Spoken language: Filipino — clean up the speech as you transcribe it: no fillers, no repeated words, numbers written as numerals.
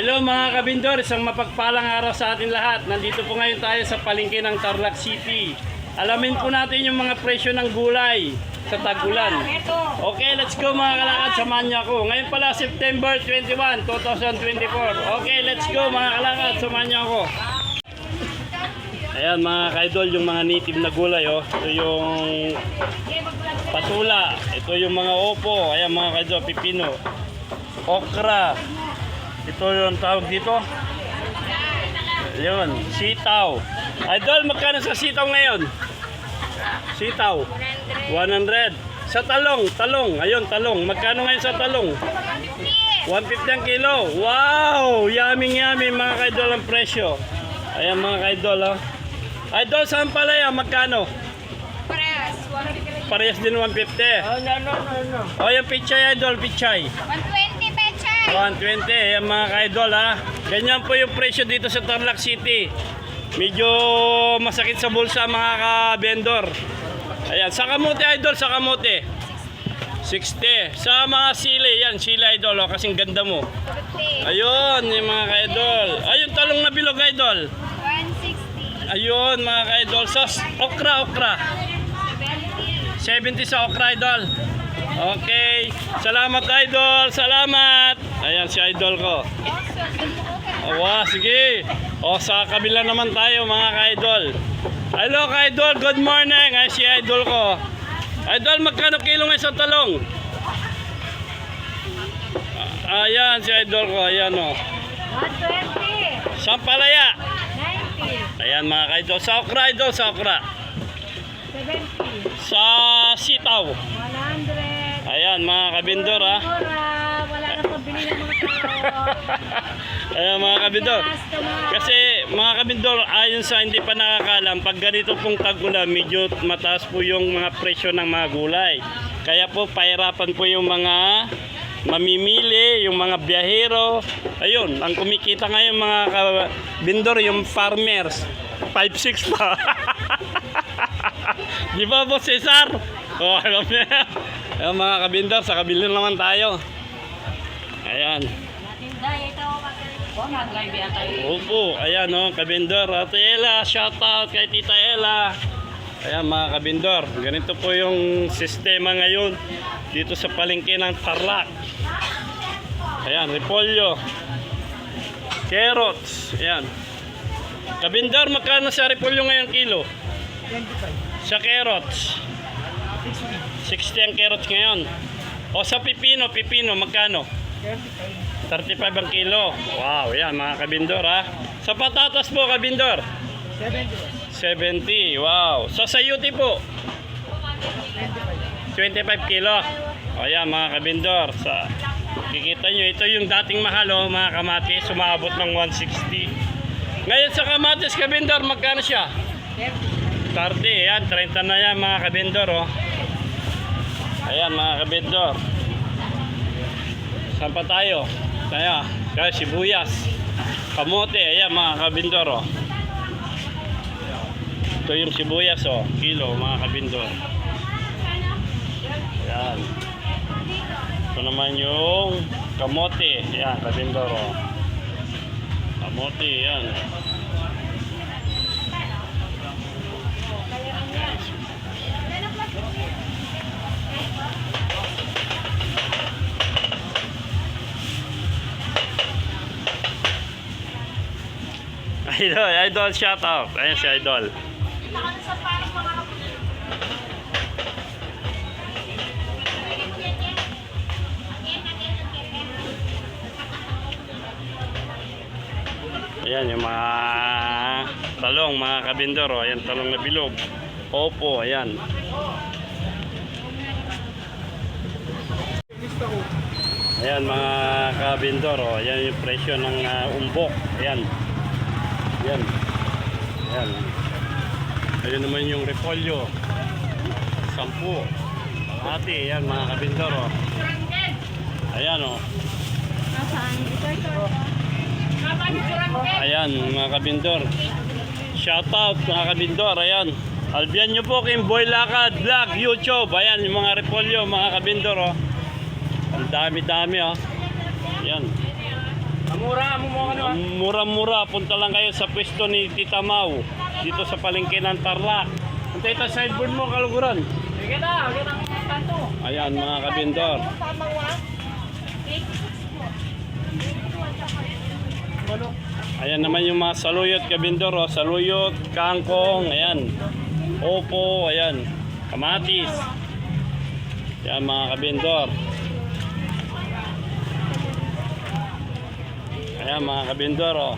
Hello mga kabindor, isang mapagpalang araw sa atin lahat. Nandito po ngayon tayo sa palengke ng Tarlac City. Alamin po natin yung mga presyo ng gulay sa tag-ulan. Okay, let's go mga kalakad, samahan niyo ako. Ngayon pala September 21, 2024. Okay, let's go mga kalakad, samahan niyo ako. Ayan mga kaidol, yung mga native na gulay. Oh. Ito yung patula, ito yung mga opo, ayan mga kaidol, pipino, okra. Ito yung tawag dito. Ayun, sitaw. Idol, magkano sa sitaw ngayon? Sitaw. 100. Sa talong. Ayun, talong. Magkano ngayon sa talong? 150 ang kilo. Wow! Yummy mga kaidol ang presyo. Ayan mga kaidol. Oh. Idol, saan palaya? Magkano? Parehas, 150. Parehas din 150. No. O yung pichay idol, pichay. 120 pecha. 120, yan mga ka-idol ha. Ganyan po yung presyo dito sa Tarlac City. Medyo masakit sa bulsa mga ka-vendor. Ayan, sa kamote idol, sa kamote 60. Sa mga sili, yan, sili idol, oh, kasing ganda mo. 50. Ayun, yung mga ka-idol. Ayun, talong na bilog idol. 160. Ayun mga ka-idol. Sa okra 70 sa okra idol. Okay, salamat idol, salamat. Ayan si idol ko. Awa, sige. O sa kabila naman tayo mga ka-idol. Hello ka-idol, good morning. Ay si idol ko. Idol, magkano kilo ng isang talong? Ayan si idol ko, ayan o. 120. Sampalaya. 90. Ayan mga ka-idol, sa okra idol, sa okra. 70. Sa sitaw. 100. Ayan mga kabindor ha. Wala na pabili ng mga tao. Ayan mga kabindor. Kasi mga kabindor, ayon sa hindi pa nakakalam, pag ganito pong tag-ulan, medyo mataas po yung mga presyo ng mga gulay. Kaya po pahirapan po yung mga mamimili, yung mga biyahero. Ayun, ang kumikita ngayon mga kabindor, yung farmers. 5-6 pa. Di ba po Cesar? Oh, alam niya. Ayan mga kabindor, sa kabila naman tayo. Ayan. Opo, ayan o, kabindor. Ate Ella, shout out kay Tita Ella. Ayan mga kabindor, ganito po yung sistema ngayon dito sa palengke ng Tarlac. Ayan, repolyo, carrots, ayan. Kabindor, magkano sa repolyo ngayon kilo? 25. Sa carrots 60 ang carrots ngayon. O sa pipino, magkano? 35 ang kilo. Wow, yan mga kabindor ha. Sa patatas po kabindor? 70. Wow. Sa sayuti po? 25 kilo. O yan mga kabindor. Kikita nyo, ito yung dating mahal o mga kamatis. Sumabot ng 160. Ngayon sa kamatis kabindor, magkano siya? 30. Yan, 30 na yan mga kabindor o. Ayan mga kabindor. Saan pa tayo? Kaya sibuyas, kamote, ayan mga kabindor oh. Ito yung sibuyas oh, kilo mga kabindor. Ayan. Ito naman yung kamote, ayan kabindor oh. Kamote, ayan. Idol, shout out. Ayan si idol. Ayan yung mga talong, mga kabindor. Ayan talong na bilog. Opo, ayan. Ayan mga kabindor. Ayan yung presyo ng umbok. Ayan. Ayan. Ayan. Ayan naman yung repolyo. 10. Ate, ayan mga kabindor oh. Ayan oh. Ayan mga kabindor. Shout out mga kabindor. Ayan. Albian nyo po kay Boy Lakad Vlog YouTube. Ayan yung mga repolyo mga kabindor oh. Ang dami oh. Ayan. Mura, Mura-mura, punta lang kayo sa pwesto ni Tita Mau dito sa palengke ng Tarlac. Antay ito sideboard mo, kaluguran. Ayan mga kabindor. Ayan naman yung mga saluyot kabindor, oh. Saluyot, kangkong, ayan. Opo, ayan. Kamatis. Ayan mga kabindor. Ayan mga kabindor, oh.